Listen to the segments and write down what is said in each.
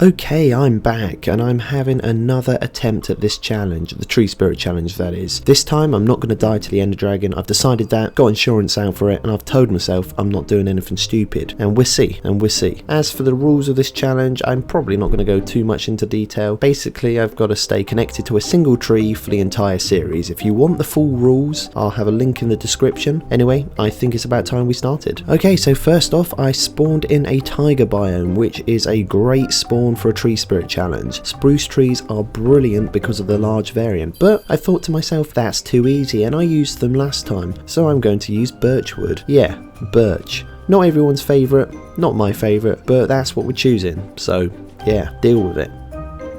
Okay, I'm back and I'm having another attempt at this challenge, the tree spirit challenge that is. This time I'm not going to die to the ender dragon. I've decided that, got insurance out for it, and I've told myself I'm not doing anything stupid. And we'll see. As for the rules of this challenge, I'm probably not going to go too much into detail. Basically, I've got to stay connected to a single tree for the entire series. If you want the full rules, I'll have a link in the description. Anyway, I think it's about time we started. Okay, so first off, I spawned in a taiga biome, which is a great spawn for a tree spirit challenge. Spruce trees are brilliant because of the large variant, but I thought to myself that's too easy and I used them last time, so I'm going to use birchwood. Yeah, birch. Not everyone's favourite, not my favourite, but that's what we're choosing, so yeah, deal with it.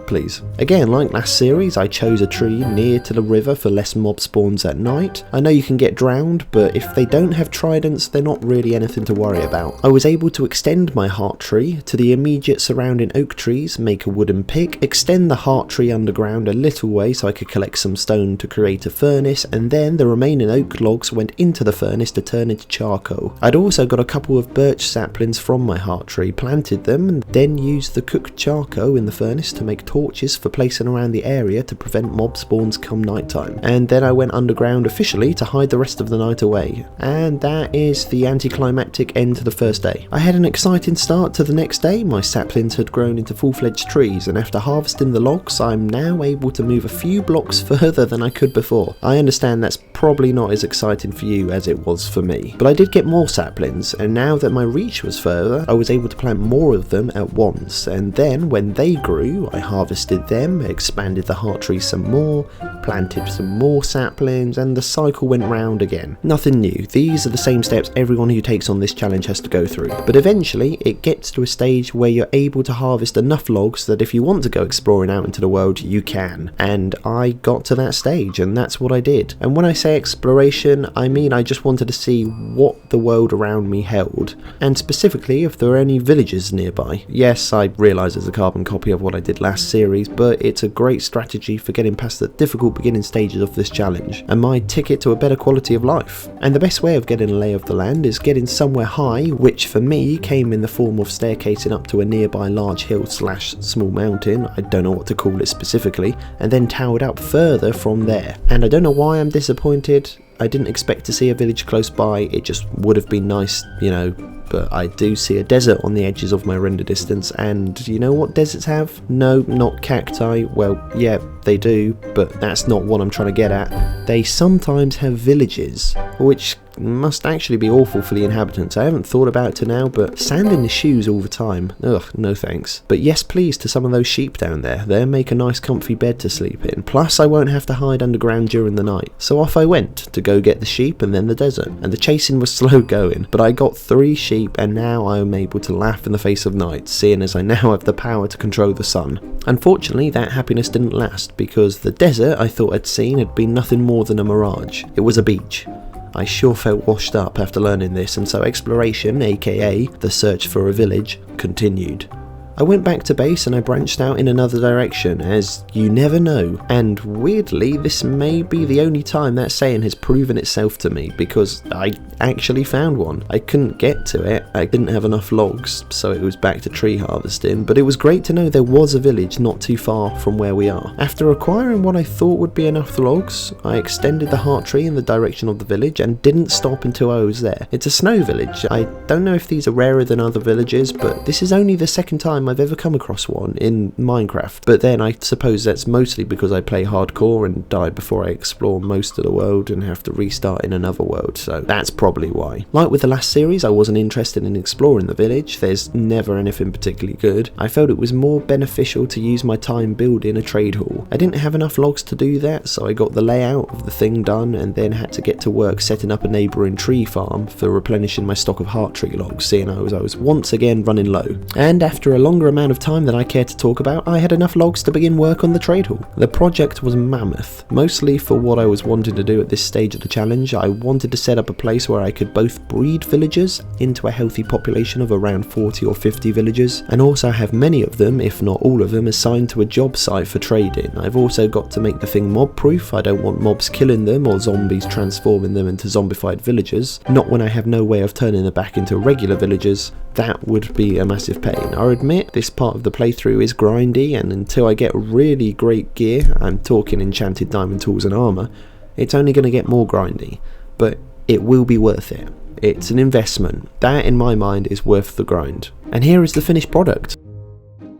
Please. Again, like last series, I chose a tree near to the river for less mob spawns at night. I know you can get drowned, but if they don't have tridents, they're not really anything to worry about. I was able to extend my heart tree to the immediate surrounding oak trees, make a wooden pick, extend the heart tree underground a little way so I could collect some stone to create a furnace, and then the remaining oak logs went into the furnace to turn into charcoal. I'd also got a couple of birch saplings from my heart tree, planted them, and then used the cooked charcoal in the furnace to make torches for placing around the area to prevent mob spawns come nighttime. And then I went underground officially to hide the rest of the night away. And that is the anticlimactic end to the first day. I had an exciting start to the next day. My saplings had grown into full-fledged trees, and after harvesting the logs, I'm now able to move a few blocks further than I could before. I understand that's probably not as exciting for you as it was for me, but I did get more saplings, and now that my reach was further, I was able to plant more of them at once. And then when they grew, I harvested them, expanded the heart tree some more, planted some more saplings, and the cycle went round again. Nothing new. These are the same steps everyone who takes on this challenge has to go through, but eventually it gets to a stage where you're able to harvest enough logs that if you want to go exploring out into the world, you can. And I got to that stage, and that's what I did. And when I say exploration, I mean I just wanted to see what the world around me held, and specifically if there were any villages nearby. Yes, I realise it's a carbon copy of what I did last series, but it's a great strategy for getting past the difficult beginning stages of this challenge, and my ticket to a better quality of life. And the best way of getting a lay of the land is getting somewhere high, which for me came in the form of staircasing up to a nearby large hill / small mountain, I don't know what to call it specifically, and then towered up further from there. And I don't know why I'm disappointed. I didn't expect to see a village close by, it just would have been nice, you know, but I do see a desert on the edges of my render distance, and you know what deserts have? No, not cacti. Well, yeah, they do, but that's not what I'm trying to get at. They sometimes have villages, which must actually be awful for the inhabitants. I haven't thought about it to now, but sand in the shoes all the time. Ugh, no thanks. But yes please to some of those sheep down there. They'll make a nice comfy bed to sleep in. Plus I won't have to hide underground during the night. So off I went to go get the sheep and then the desert. And the chasing was slow going, but I got 3 sheep and now I am able to laugh in the face of night, seeing as I now have the power to control the sun. Unfortunately that happiness didn't last, because the desert I thought I'd seen had been nothing more than a mirage. It was a beach. I sure felt washed up after learning this, and so exploration, aka the search for a village, continued. I went back to base and I branched out in another direction, as you never know, and weirdly this may be the only time that saying has proven itself to me, because I actually found one. I couldn't get to it, I didn't have enough logs, so it was back to tree harvesting, but it was great to know there was a village not too far from where we are. After acquiring what I thought would be enough logs, I extended the heart tree in the direction of the village and didn't stop until I was there. It's a snow village. I don't know if these are rarer than other villages, but this is only the second time I've ever come across one in Minecraft, but then I suppose that's mostly because I play hardcore and die before I explore most of the world and have to restart in another world, so that's probably why. Like with the last series, I wasn't interested in exploring the village. There's never anything particularly good. I felt it was more beneficial to use my time building a trade hall. I didn't have enough logs to do that, so I got the layout of the thing done and then had to get to work setting up a neighbouring tree farm for replenishing my stock of heart tree logs, seeing I was once again running low. And after a longer amount of time than I care to talk about, I had enough logs to begin work on the trade hall. The project was mammoth, mostly for what I was wanting to do at this stage of the challenge. I wanted to set up a place where I could both breed villagers into a healthy population of around 40 or 50 villagers, and also have many of them, if not all of them, assigned to a job site for trading. I've also got to make the thing mob proof. I don't want mobs killing them or zombies transforming them into zombified villagers, not when I have no way of turning them back into regular villagers, that would be a massive pain. I admit this part of the playthrough is grindy, and until I get really great gear, I'm talking enchanted diamond tools and armour, it's only going to get more grindy, but it will be worth it. It's an investment. That, in my mind, is worth the grind. And here is the finished product.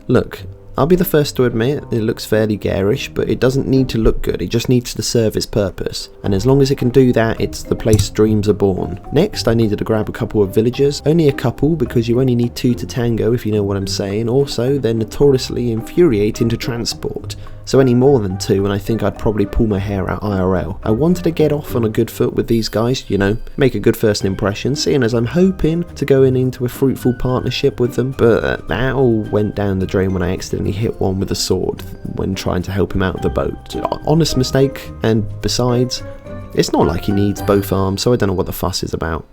Look, I'll be the first to admit it looks fairly garish, but it doesn't need to look good, it just needs to serve its purpose. And as long as it can do that, it's the place dreams are born. Next, I needed to grab a couple of villagers. Only a couple, because you only need 2 to tango, if you know what I'm saying. Also, they're notoriously infuriating to transport. So any more than 2 and I think I'd probably pull my hair out IRL. I wanted to get off on a good foot with these guys, you know, make a good first impression, seeing as I'm hoping to go into a fruitful partnership with them, but that all went down the drain when I accidentally hit one with a sword when trying to help him out of the boat. Honest mistake, and besides, it's not like he needs both arms, so I don't know what the fuss is about.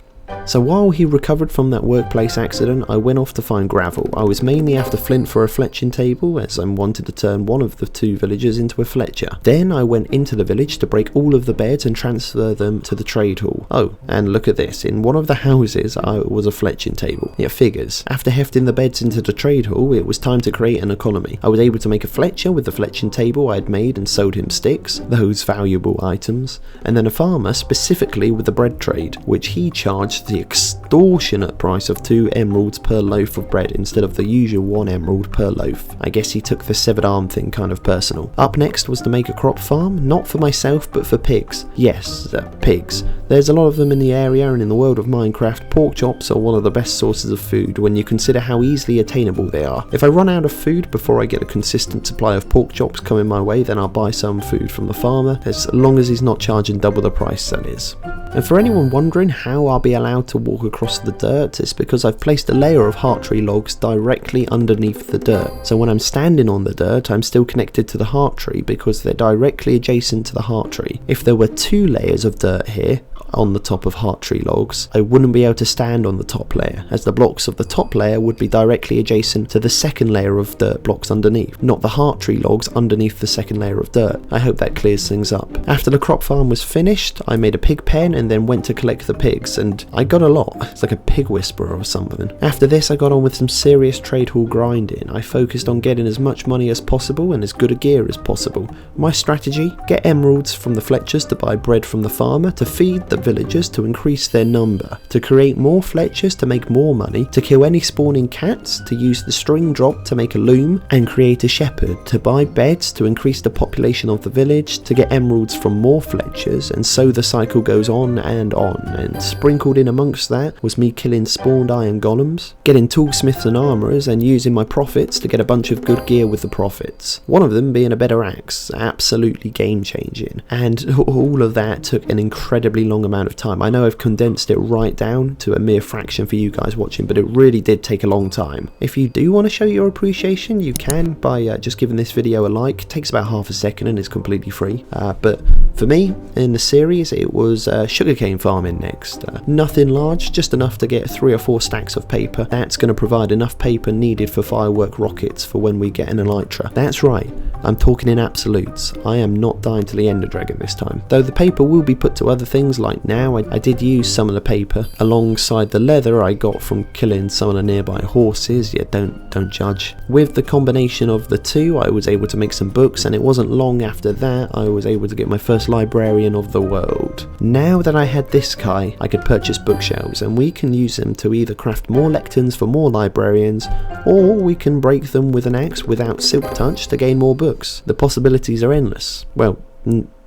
So while he recovered from that workplace accident, I went off to find gravel. I was mainly after flint for a fletching table, as I wanted to turn one of the 2 villagers into a fletcher. Then I went into the village to break all of the beds and transfer them to the trade hall. Oh, and look at this, in one of the houses was a fletching table. It figures. After hefting the beds into the trade hall, it was time to create an economy. I was able to make a fletcher with the fletching table I had made and sold him sticks, those valuable items, and then a farmer specifically with the bread trade, which he charged the extortionate price of 2 emeralds per loaf of bread instead of the usual 1 emerald per loaf. I guess he took the severed arm thing kind of personal. Up next was to make a crop farm, not for myself but for pigs. Yes, pigs. There's a lot of them in the area, and in the world of Minecraft, pork chops are one of the best sources of food when you consider how easily attainable they are. If I run out of food before I get a consistent supply of pork chops coming my way, then I'll buy some food from the farmer, as long as he's not charging double the price, that is. And for anyone wondering how I'll be allowed to walk across the dirt, it's because I've placed a layer of heart tree logs directly underneath the dirt. So when I'm standing on the dirt, I'm still connected to the heart tree because they're directly adjacent to the heart tree. If there were 2 layers of dirt here, on the top of heart tree logs, I wouldn't be able to stand on the top layer, as the blocks of the top layer would be directly adjacent to the second layer of dirt blocks underneath, not the heart tree logs underneath the second layer of dirt. I hope that clears things up. After the crop farm was finished, I made a pig pen and then went to collect the pigs, and I got a lot. It's like a pig whisperer or something. After this, I got on with some serious trade hall grinding. I focused on getting as much money as possible and as good a gear as possible. My strategy: get emeralds from the fletchers to buy bread from the farmer, to feed the villagers to increase their number, to create more fletchers to make more money, to kill any spawning cats, to use the string drop to make a loom, and create a shepherd, to buy beds to increase the population of the village, to get emeralds from more fletchers, and so the cycle goes on, and sprinkled in amongst that was me killing spawned iron golems, getting toolsmiths and armourers, and using my profits to get a bunch of good gear with the profits. One of them being a better axe, absolutely game changing, and all of that took an incredibly long amount of time. I know I've condensed it right down to a mere fraction for you guys watching, but it really did take a long time. If you do want to show your appreciation, you can by just giving this video a like. It takes about half a second and is completely free. But for me, in the series, it was sugarcane farming next. Nothing large, just enough to get 3 or 4 stacks of paper. That's going to provide enough paper needed for firework rockets for when we get an elytra. That's right, I'm talking in absolutes. I am not dying to the Ender Dragon this time. Though the paper will be put to other things, like now I did use some of the paper alongside the leather I got from killing some of the nearby horses. Yeah, don't judge. With the combination of the two, I was able to make some books, and it wasn't long after that I was able to get my first librarian of the world. Now that I had this guy, I could purchase bookshelves, and we can use them to either craft more lecterns for more librarians, or we can break them with an axe without silk touch to gain more books. The possibilities are endless. Well,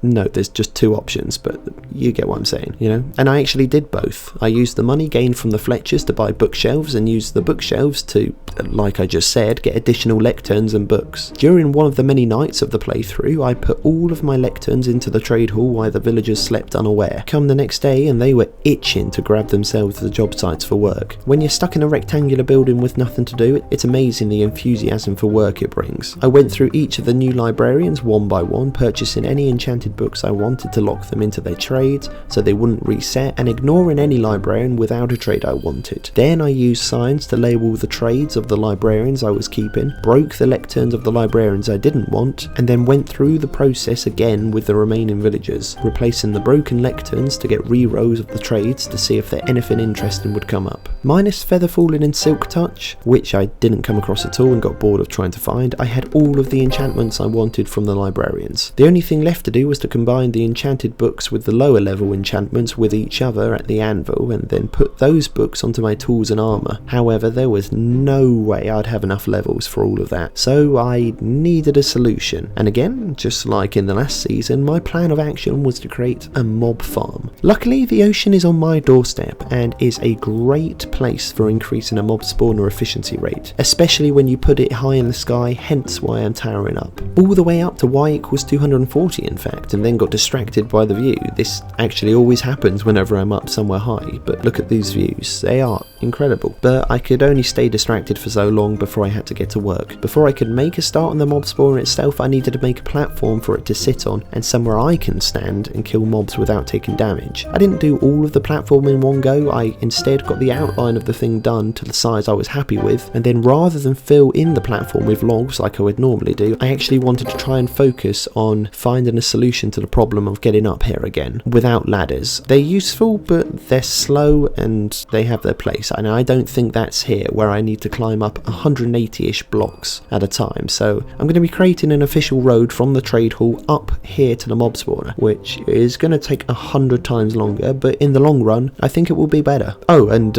no, there's just 2 options, but you get what I'm saying, you know? And I actually did both. I used the money gained from the Fletchers to buy bookshelves, and used the bookshelves to, like I just said, get additional lecterns and books. During one of the many nights of the playthrough, I put all of my lecterns into the trade hall while the villagers slept unaware. Come the next day, and they were itching to grab themselves to the job sites for work. When you're stuck in a rectangular building with nothing to do, it's amazing the enthusiasm for work it brings. I went through each of the new librarians one by one, purchasing any enchanted enchanted books, I wanted to lock them into their trades so they wouldn't reset, and ignoring any librarian without a trade I wanted. Then I used signs to label the trades of the librarians I was keeping, broke the lecterns of the librarians I didn't want, and then went through the process again with the remaining villagers, replacing the broken lecterns to get re-rows of the trades to see if there anything interesting would come up. Minus Feather Falling and Silk Touch, which I didn't come across at all and got bored of trying to find, I had all of the enchantments I wanted from the librarians. The only thing left to do was to combine the enchanted books with the lower level enchantments with each other at the anvil, and then put those books onto my tools and armour. However, there was no way I'd have enough levels for all of that, so I needed a solution. And again, just like in the last season, my plan of action was to create a mob farm. Luckily, the ocean is on my doorstep and is a great place for increasing a mob spawner efficiency rate, especially when you put it high in the sky, hence why I'm towering up. All the way up to y equals 240 in fact, and then got distracted by the view. This actually always happens whenever I'm up somewhere high, but look at these views, they are incredible. But I could only stay distracted for so long before I had to get to work. Before I could make a start on the mob spawner itself, I needed to make a platform for it to sit on, and somewhere I can stand and kill mobs without taking damage. I didn't do all of the platform in one go, I instead got the outline of the thing done to the size I was happy with, and then rather than fill in the platform with logs like I would normally do, I actually wanted to try and focus on finding a solution to the problem of getting up here again without ladders. They're useful, but they're slow and they have their place, and I don't think that's here where I need to climb up 180-ish blocks at a time. So I'm going to be creating an official road from the trade hall up here to the mob spawner, which is going to take 100 times longer, but in the long run I think it will be better. Oh, and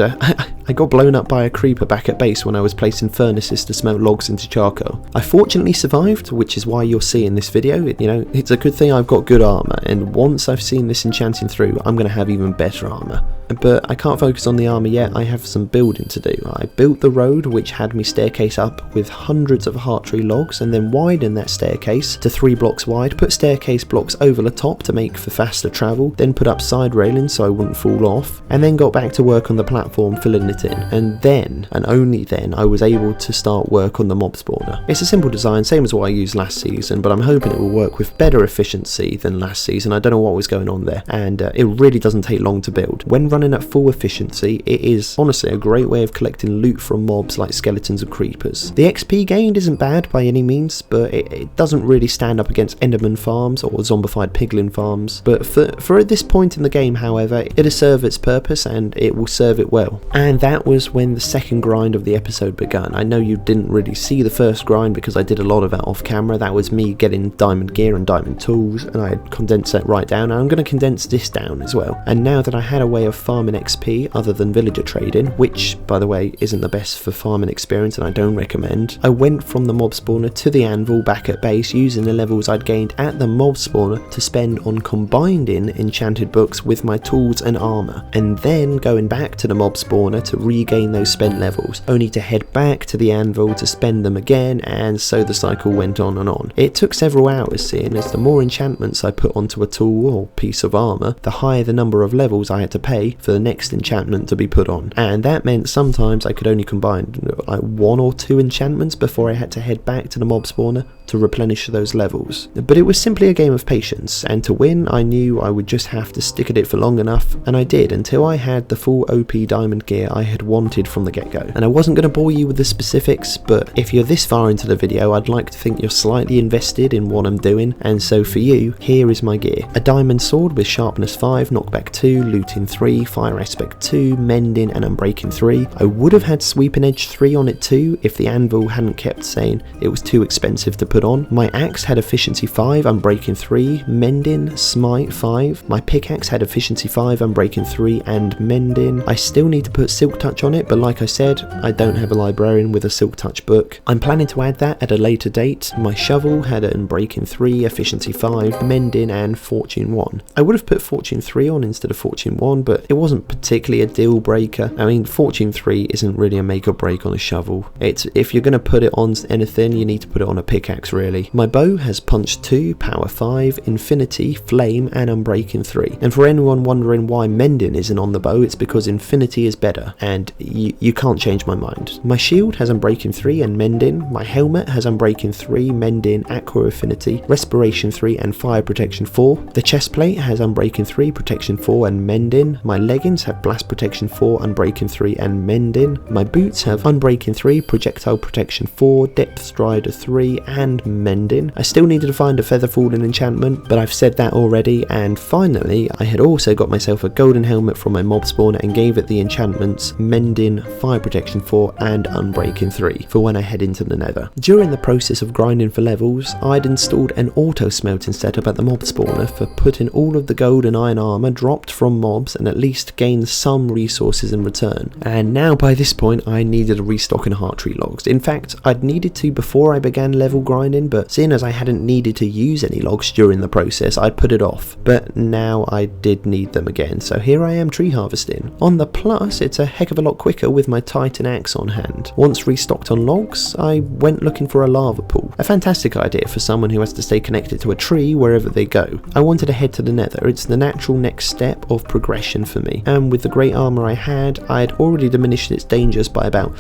I got blown up by a creeper back at base when I was placing furnaces to smelt logs into charcoal. I fortunately survived, which is why you're seeing this video. You know, it's a good thing I've got good armour, and once I've seen this enchanting through, I'm going to have even better armour. But I can't focus on the armour yet, I have some building to do. I built the road, which had me staircase up with hundreds of heart tree logs, and then widened that staircase to 3 blocks wide, put staircase blocks over the top to make for faster travel, then put up side railings so I wouldn't fall off, and then got back to work on the platform filling it in. And then, and only then, I was able to start work on the mob spawner. It's a simple design, same as what I used last season, but I'm hoping it will work with better efficiency than last season. I don't know what was going on there, and it really doesn't take long to build. When running at full efficiency, it is honestly a great way of collecting loot from mobs like skeletons and creepers. The XP gained isn't bad by any means, but it doesn't really stand up against Enderman farms or zombified piglin farms. But for at this point in the game, however, it'll serve its purpose and it will serve it well. And that was when the second grind of the episode began. I know you didn't really see the first grind because I did a lot of that off camera. That was me getting diamond gear and diamond tools, and I had condensed that right down. And I'm going to condense this down as well. And now that I had a way of farming XP other than villager trading, which by the way isn't the best for farming experience and I don't recommend, I went from the mob spawner to the anvil back at base using the levels I'd gained at the mob spawner to spend on combining enchanted books with my tools and armour, and then going back to the mob spawner to regain those spent levels, only to head back to the anvil to spend them again, and so the cycle went on and on. It took several hours, seeing as the more enchantments I put onto a tool or piece of armour, the higher the number of levels I had to pay for the next enchantment to be put on, and that meant sometimes I could only combine like 1 or 2 enchantments before I had to head back to the mob spawner to replenish those levels. But it was simply a game of patience, and to win I knew I would just have to stick at it for long enough, and I did until I had the full OP diamond gear I had wanted from the get-go. And I wasn't going to bore you with the specifics, but if you're this far into the video, I'd like to think you're slightly invested in what I'm doing, and so for you, here is my gear. A diamond sword with sharpness 5, knockback 2, looting 3, fire aspect 2, mending and unbreaking 3. I would have had sweeping edge 3 on it too if the anvil hadn't kept saying it was too expensive to put on. My axe had efficiency 5, unbreaking 3, mending, smite 5. My pickaxe had efficiency 5, unbreaking 3 and mending. I still need to put silk touch on it, but like I said, I don't have a librarian with a silk touch book. I'm planning to add that at a later date. My shovel had an unbreaking 3, efficiency 5, mending and fortune 1. I would have put fortune 3 on instead of fortune 1, but it wasn't particularly a deal breaker. I mean, Fortune 3 isn't really a make or break on a shovel. It's if you're going to put it on anything, you need to put it on a pickaxe really. My bow has Punch 2, Power 5, Infinity, Flame and Unbreaking 3. And for anyone wondering why Mending isn't on the bow, it's because Infinity is better, and you can't change my mind. My shield has Unbreaking 3 and Mending. My helmet has Unbreaking 3, Mending, Aqua Affinity, Respiration 3 and Fire Protection 4. The chest plate has Unbreaking 3, Protection 4 and Mending. My leggings have Blast Protection 4, Unbreaking 3 and Mending. My boots have Unbreaking 3, Projectile Protection 4, Depth Strider 3 and Mending. I still needed to find a Feather Falling enchantment, but I've said that already. And finally, I had also got myself a golden helmet from my mob spawner and gave it the enchantments Mending, Fire Protection 4 and Unbreaking 3 for when I head into the Nether. During the process of grinding for levels, I'd installed an auto smelting setup at the mob spawner for putting all of the gold and iron armor dropped from mobs and at least gain some resources in return. And now by this point I needed a restock in heart tree logs. In fact, I'd needed to before I began level grinding, but seeing as I hadn't needed to use any logs during the process, I put it off. But now I did need them again, so here I am tree harvesting. On the plus, it's a heck of a lot quicker with my Titan axe on hand. Once restocked on logs, I went looking for a lava pool. A fantastic idea for someone who has to stay connected to a tree wherever they go. I wanted to head to the Nether. It's the natural next step of progression for me, and with the great armor I had, I had already diminished its dangers by about,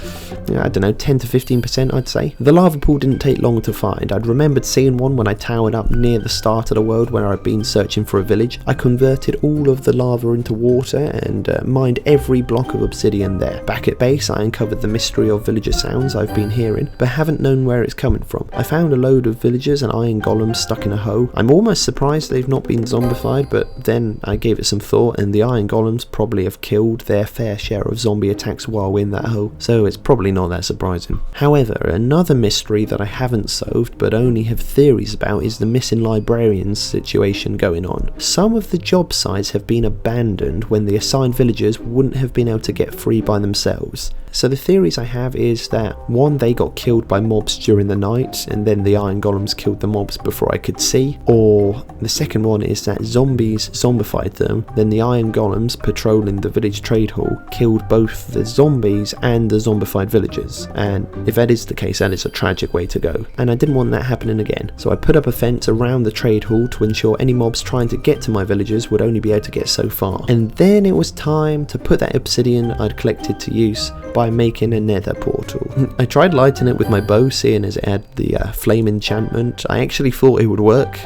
I don't know, 10 to 15% I'd say. The lava pool didn't take long to find. I'd remembered seeing one when I towered up near the start of the world where I'd been searching for a village. I converted all of the lava into water and mined every block of obsidian there. Back at base, I uncovered the mystery of villager sounds I've been hearing, but haven't known where it's coming from. I found a load of villagers and iron golems stuck in a hole. I'm almost surprised they've not been zombified, but then I gave it some thought and the iron golems probably have killed their fair share of zombie attacks while in that hole, so it's probably not that surprising. However, another mystery that I haven't solved but only have theories about is the missing librarians situation going on. Some of the job sites have been abandoned when the assigned villagers wouldn't have been able to get free by themselves. So the theories I have is that one, they got killed by mobs during the night and then the iron golems killed the mobs before I could see, or the second one is that zombies zombified them, then the iron golems patrolling the village trade hall killed both the zombies and the zombified villagers. And if that is the case, that is a tragic way to go, and I didn't want that happening again. So I put up a fence around the trade hall to ensure any mobs trying to get to my villagers would only be able to get so far. And then it was time to put that obsidian I'd collected to use by making a nether portal. I tried lighting it with my bow, seeing as it had the flame enchantment. I actually thought it would work,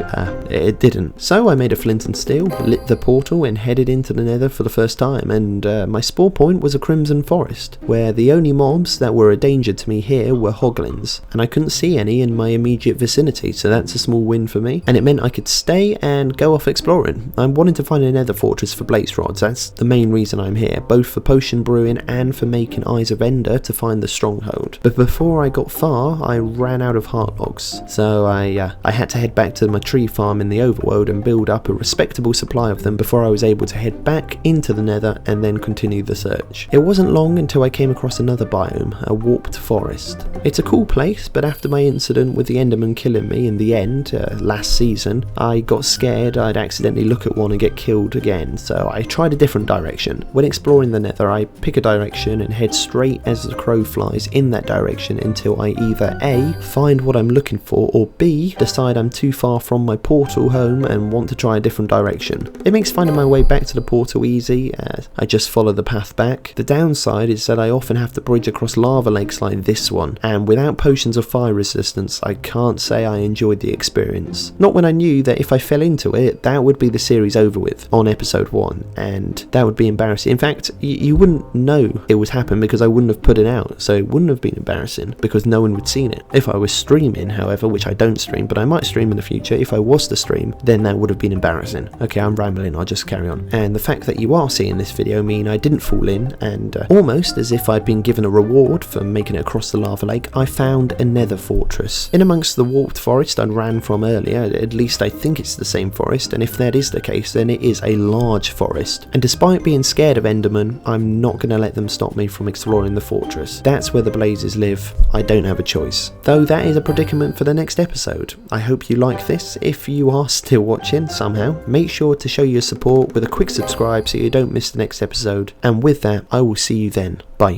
it didn't. So I made a flint and steel, lit the portal and headed into the nether for the first time, and my spawn point was a crimson forest, where the only mobs that were a danger to me here were hoglins, and I couldn't see any in my immediate vicinity, so that's a small win for me, and it meant I could stay and go off exploring. I wanted to find a nether fortress for blaze rods. That's the main reason I'm here, both for potion brewing and for making Eyes of Ender to find the stronghold. But before I got far, I ran out of heart logs, so I had to head back to my tree farm in the overworld and build up a respectable supply of them before I was able to head back into the nether and then continue the search. It wasn't long until I came across another biome, a warped forest. It's a cool place, but after my incident with the enderman killing me in the end, last season, I got scared I'd accidentally look at one and get killed again, so I tried a different direction. When exploring the nether, I pick a direction and head straight as the crow flies in that direction until I either A, find what I'm looking for, or B, decide I'm too far from my portal home and want to try a different direction. It makes finding my way back to the portal easy, as I just follow the path back. The downside is that I often have to bridge across lava lakes like this one, and without potions of fire resistance, I can't say I enjoyed the experience. Not when I knew that if I fell into it, that would be the series over with on episode 1, and that would be embarrassing. In fact, you wouldn't know it was happening because I wouldn't have put it out, so it wouldn't have been embarrassing because no one would seen it. If I was streaming, however, which I don't stream, but I might stream in the future, if I was to stream, then that would have been embarrassing. Okay, I'm rambling, I'll just carry on. And the fact that you are seeing this video mean I didn't fall in, and almost as if I'd been given a reward for making it across the lava lake, I found a nether fortress. In amongst the warped forest I ran from earlier, at least I think it's the same forest, and if that is the case, then it is a large forest. And despite being scared of endermen, I'm not going to let them stop me from exploring exploring the fortress. That's where the blazes live. I don't have a choice. Though that is a predicament for the next episode. I hope you like this. If you are still watching somehow, make sure to show your support with a quick subscribe so you don't miss the next episode. And with that, I will see you then. Bye.